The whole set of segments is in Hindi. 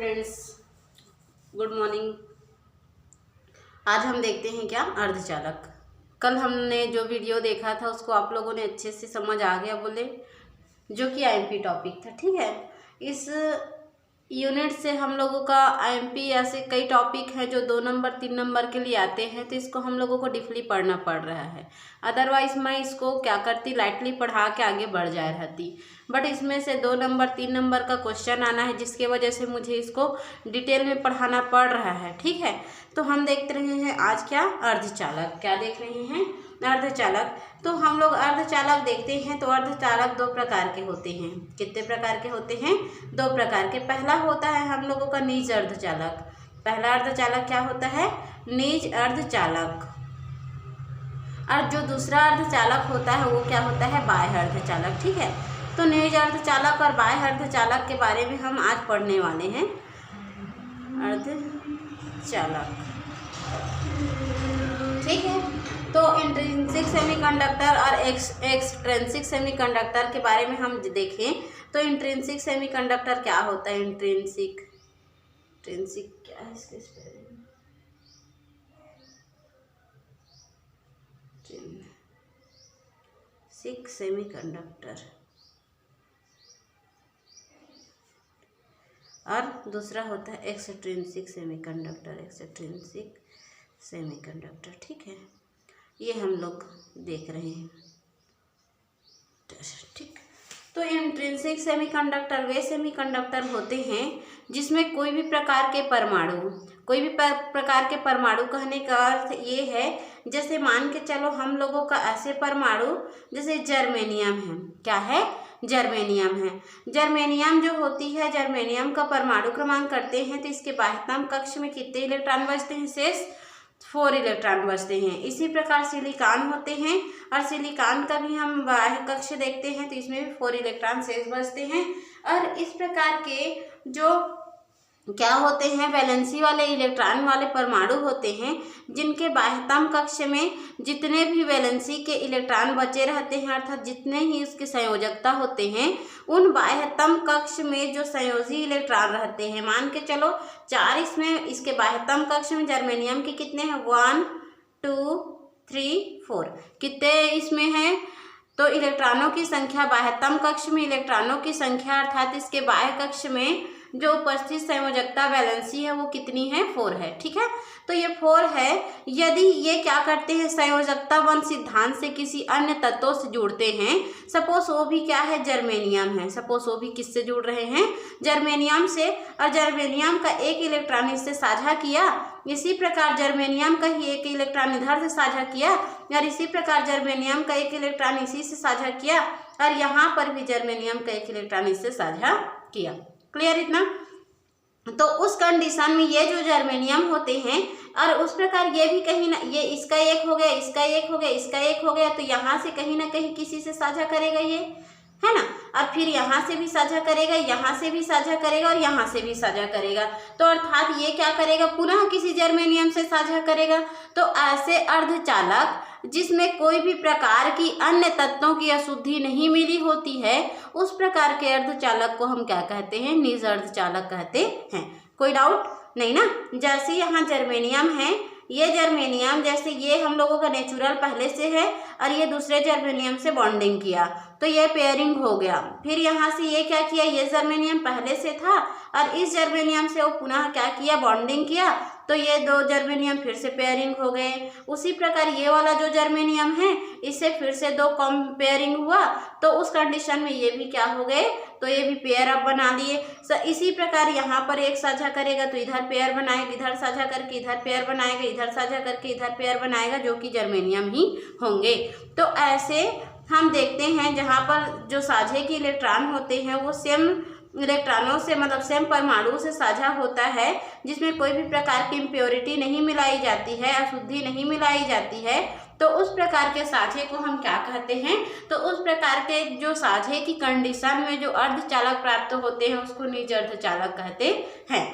Friends, good morning. आज हम देखते हैं क्या अर्धचालक। कल हमने जो वीडियो देखा था उसको आप लोगों ने अच्छे से समझ आ गया बोले, जो कि आईएमपी टॉपिक था। ठीक है, इस यूनिट से हम लोगों का आईएमपी ऐसे कई टॉपिक हैं जो 2 नंबर 3 नंबर के लिए आते हैं, तो इसको हम लोगों को डीपली पढ़ना पड़ रहा है। अदरवाइज मैं इसको क्या करती, लाइटली पढ़ा के आगे बढ़ जाए रहती, बट इसमें से 2 नंबर 3 नंबर का क्वेश्चन आना है, जिसके वजह से मुझे इसको डिटेल में पढ़ाना पड़ रहा है। ठीक है, तो हम देख रहे हैं आज क्या अर्धचालक, क्या देख रहे हैं अर्धचालक। तो हम लोग अर्धचालक देखते हैं तो अर्धचालक 2 प्रकार के होते हैं। कितने प्रकार के होते हैं? 2 प्रकार के। पहला होता है हम लोगों का निज अर्धचालक। पहला अर्धचालक क्या होता है? निज अर्धचालक। और जो दूसरा अर्धचालक होता है वो क्या होता है? बाह्य अर्धचालक। ठीक है, तो निज अर्धचालक और बाह्य अर्धचालक के बारे में हम आज पढ़ने वाले हैं। अर्धचालक, ठीक है। तो इंट्रिंसिक सेमीकंडक्टर और एक्सट्रिंसिक सेमीकंडक्टर के बारे में हम देखें तो इंट्रिंसिक सेमीकंडक्टर क्या होता है? इंट्रिंसिक क्या है इसके स्पेलिंग? Intrinsic semiconductor. और दूसरा होता है एक्सट्रिंसिक सेमीकंडक्टर। एक्सट्रिंसिक सेमीकंडक्टर, ठीक है, ये हम लोग देख रहे हैं। ठीक, तो इंट्रिंसिक सेमीकंडक्टर वे सेमीकंडक्टर होते हैं जिसमें कोई भी प्रकार के परमाणु कहने का अर्थ ये है, जैसे मान के चलो हम लोगों का ऐसे परमाणु जैसे जर्मेनियम है। क्या है? जर्मेनियम है। जर्मेनियम जो होती है, जर्मेनियम का परमाणु क्रमांक करते हैं तो इसके बाह्यतम कक्ष में कितने इलेक्ट्रॉन बचते हैं? शेष 4 इलेक्ट्रॉन बचते हैं। इसी प्रकार सिलिकॉन होते हैं और सिलिकॉन का भी हम बाह्य कक्ष देखते हैं तो इसमें भी 4 इलेक्ट्रॉन शेष बचते हैं। और इस प्रकार के जो क्या होते हैं, वैलेंसी वाले इलेक्ट्रॉन वाले परमाणु होते हैं जिनके बाह्यतम कक्ष में जितने भी वैलेंसी के इलेक्ट्रॉन बचे रहते हैं, अर्थात जितने ही उसकी संयोजकता होते हैं, उन बाह्यतम कक्ष में जो संयोजी इलेक्ट्रॉन रहते हैं, मान के चलो 4 इसमें इसके बाह्यतम कक्ष में जर्मेनियम के कितने हैं? 1 2 3 4 कितने इसमें हैं? तो इलेक्ट्रॉनों की संख्या बाह्यतम कक्ष में इलेक्ट्रॉनों की संख्या अर्थात इसके बाह्य कक्ष में जो उपस्थित संयोजकता वैलेंसी है वो कितनी है? 4 है। ठीक है, तो ये 4 है। यदि ये क्या करते हैं, संयोजकता बंध सिद्धांत से किसी अन्य तत्वों से जुड़ते हैं, सपोज वो भी क्या है? जर्मेनियम है। सपोज वो भी किससे जुड़ रहे हैं? जर्मेनियम से। और जर्मेनियम का एक इलेक्ट्रॉन इससे साझा किया, इसी प्रकार जर्मेनियम का ही एक इलेक्ट्रॉन इधर से साझा किया, और इसी प्रकार जर्मेनियम का एक इलेक्ट्रॉन इसी से साझा किया, और यहाँ पर भी जर्मेनियम का एक इलेक्ट्रॉन इससे साझा किया। क्लियर इतना? तो उस कंडीशन में ये जो जर्मेनियम होते हैं, और उस प्रकार ये भी कहीं ना, ये इसका एक हो गया, इसका एक हो गया, इसका एक हो गया, तो यहाँ से कहीं ना कहीं किसी से साझा करेगा, ये है ना। और फिर यहाँ से भी साझा करेगा, यहाँ से भी साझा करेगा, और यहाँ से भी साझा करेगा। तो अर्थात ये क्या करेगा? पुनः किसी जर्मेनियम से साझा करेगा। तो ऐसे अर्धचालक जिसमें कोई भी प्रकार की अन्य तत्वों की अशुद्धि नहीं मिली होती है, उस प्रकार के अर्धचालक को हम क्या कहते हैं? निज अर्धचालक कहते हैं। कोई डाउट नहीं ना? जैसे यहाँ जर्मेनियम है, ये जर्मेनियम जैसे ये हम लोगों का नेचुरल पहले से है और ये दूसरे जर्मेनियम से बॉन्डिंग किया तो ये पेयरिंग हो गया। फिर यहाँ से ये क्या किया, ये जर्मेनियम पहले से था और इस जर्मेनियम से वो पुनः क्या किया? बॉन्डिंग किया, तो ये 2 जर्मेनियम फिर से पेयरिंग हो गए। उसी प्रकार ये वाला जो जर्मेनियम है इससे फिर से 2 कम पेयरिंग हुआ, तो उस कंडीशन में ये भी क्या हो गए? तो ये भी पेयर अप बना लिए। इसी प्रकार यहाँ पर एक साझा करेगा तो इधर पेयर बनाएगा, इधर साझा करके इधर पेयर बनाएगा, इधर साझा करके इधर पेयर बनाएगा, जो कि जर्मेनियम ही होंगे। तो ऐसे हम देखते हैं जहाँ पर जो साझे के इलेक्ट्रॉन होते हैं वो सेम इलेक्ट्रॉनों से, मतलब सेम परमाणु से साझा होता है, जिसमें कोई भी प्रकार की इम्प्योरिटी नहीं मिलाई जाती है, अशुद्धि नहीं मिलाई जाती है, तो उस प्रकार के साझे को हम क्या कहते हैं? तो उस प्रकार के जो साझे की कंडीशन में जो अर्धचालक प्राप्त होते हैं उसको निज अर्धचालक कहते हैं।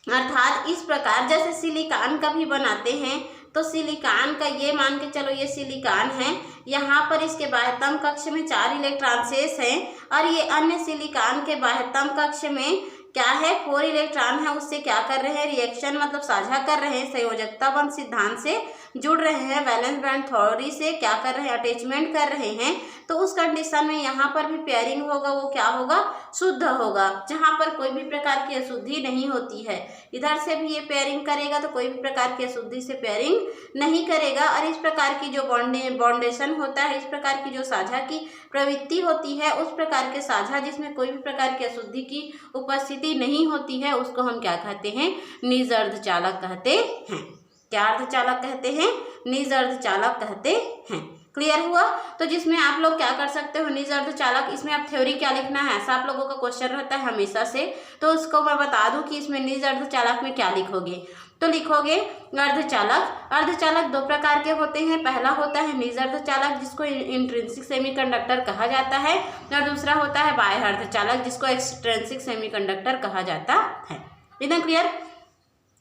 अर्थात इस प्रकार जैसे सिलिकॉन का भी बनाते हैं, तो सिलिकॉन का ये मान के चलो ये सिलिकॉन है, यहाँ पर इसके बाह्यतम कक्ष में 4 इलेक्ट्रॉन शेष हैं और ये अन्य सिलिकॉन के बाह्यतम कक्ष में क्या है, 4 इलेक्ट्रॉन है उससे क्या कर रहे हैं, रिएक्शन मतलब साझा कर रहे हैं, संयोजकता बंध सिद्धांत से जुड़ रहे हैं, वैलेंस बैंड थ्योरी से क्या कर रहे हैं, अटैचमेंट कर रहे हैं, तो उस कंडीशन में यहाँ पर भी पेयरिंग होगा, वो क्या होगा, शुद्ध होगा, जहाँ पर कोई भी प्रकार की अशुद्धि नहीं होती है। इधर से भी ये पेयरिंग करेगा तो कोई भी प्रकार की अशुद्धि से पेयरिंग नहीं करेगा। और इस प्रकार की जो बॉन्डेशन होता है, इस प्रकार की जो साझा की प्रवृत्ति होती है, उस प्रकार के साझा जिसमें कोई भी प्रकार की अशुद्धि की उपस्थिति नहीं होती है, उसको हम क्या कहते हैं, निज अर्धचालक कहते हैं। क्या अर्धचालक कहते हैं, निज अर्धचालक कहते हैं। क्लियर हुआ। तो जिसमें आप लोग क्या कर सकते हो, निज अर्धचालक, इसमें आप थ्योरी क्या लिखना है, ऐसा आप लोगों का क्वेश्चन रहता है हमेशा से, तो उसको मैं बता दूं कि इसमें निज अर्धचालक में क्या लिखोगे। तो लिखोगे अर्धचालक। अर्धचालक दो प्रकार के होते हैं, पहला होता है निज अर्धचालक जिसको इंट्रिंसिक सेमीकंडक्टर कहा जाता है, और दूसरा होता है बाह्य अर्धचालक जिसको एक्सट्रिंसिक सेमीकंडक्टर कहा जाता है। एकदम क्लियर।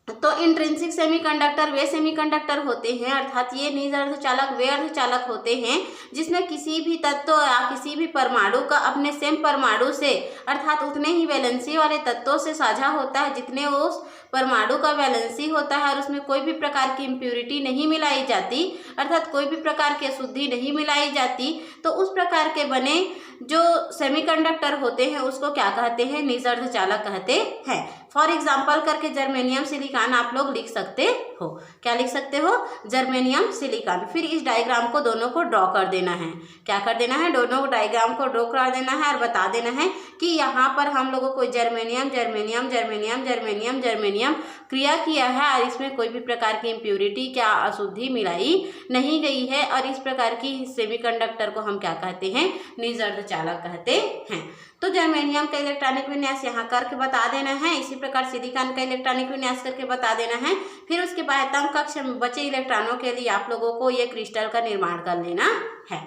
तो इंट्रिंसिक सेमीकंडक्टर वे सेमीकंडक्टर होते हैं, अर्थात ये निज अर्धचालक वे अर्धचालक होते हैं जिसमें किसी भी तत्व या किसी भी परमाणु का अपने सेम परमाणु से अर्थात उतने ही वैलेंसी वाले तत्वों से साझा होता है जितने उस परमाणु का वैलेंसी होता है, और उसमें कोई भी प्रकार की इम्प्योरिटी नहीं मिलाई जाती, अर्थात कोई भी प्रकार की अशुद्धि नहीं मिलाई जाती। तो उस प्रकार के बने जो सेमीकंडक्टर होते हैं उसको क्या कहते हैं, निज अर्धचालक कहते हैं। फॉर एग्जाम्पल करके जर्मेनियम सिलिकॉन आप लोग लिख सकते हो। क्या लिख सकते हो, जर्मेनियम सिलिकॉन। फिर इस डायग्राम को दोनों को ड्रॉ कर देना है। क्या कर देना है, दोनों डायग्राम को ड्रॉ कर देना है और बता देना है कि यहाँ पर हम लोगों को germanium germanium germanium germanium germanium क्रिया किया है और इसमें कोई भी प्रकार की इम्प्योरिटी क्या अशुद्धि मिलाई नहीं गई है, और इस प्रकार की सेमीकंडक्टर को हम क्या कहते हैं, निज अर्धचालक कहते हैं। तो जर्मेनियम का इलेक्ट्रॉनिक विन्यास यहाँ करके बता देना है, इसी प्रकार सिलिकॉन का इलेक्ट्रॉनिक विन्यास करके बता देना है। फिर उसके बाह्यतम कक्ष में बचे इलेक्ट्रॉनों के लिए आप लोगों को ये क्रिस्टल का निर्माण कर लेना है।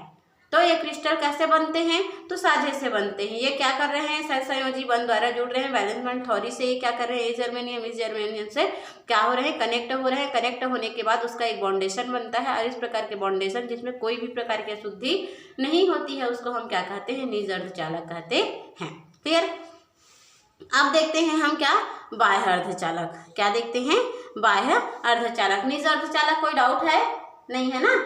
तो ये क्रिस्टल कैसे बनते हैं, तो साझे से बनते हैं। ये क्या कर रहे हैं, सहसंयोजी बंध द्वारा जुड़ रहे हैं, वैलेंस बैंड थ्योरी से ये क्या कर रहे हैं, इस जर्मेनियम से क्या हो रहे हैं, कनेक्ट हो रहे हैं। कनेक्ट होने के बाद उसका एक बॉन्डेशन बनता है, और इस प्रकार के बॉन्डेशन जिसमें कोई भी प्रकार की अशुद्धि नहीं होती है उसको हम क्या कहते हैं, निज अर्धचालक कहते हैं। क्लियर। अब देखते हैं हम क्या, बाह्य अर्धचालक। क्या देखते हैं, बाह्य अर्धचालक। निज अर्धचालक कोई डाउट है, नहीं है ना।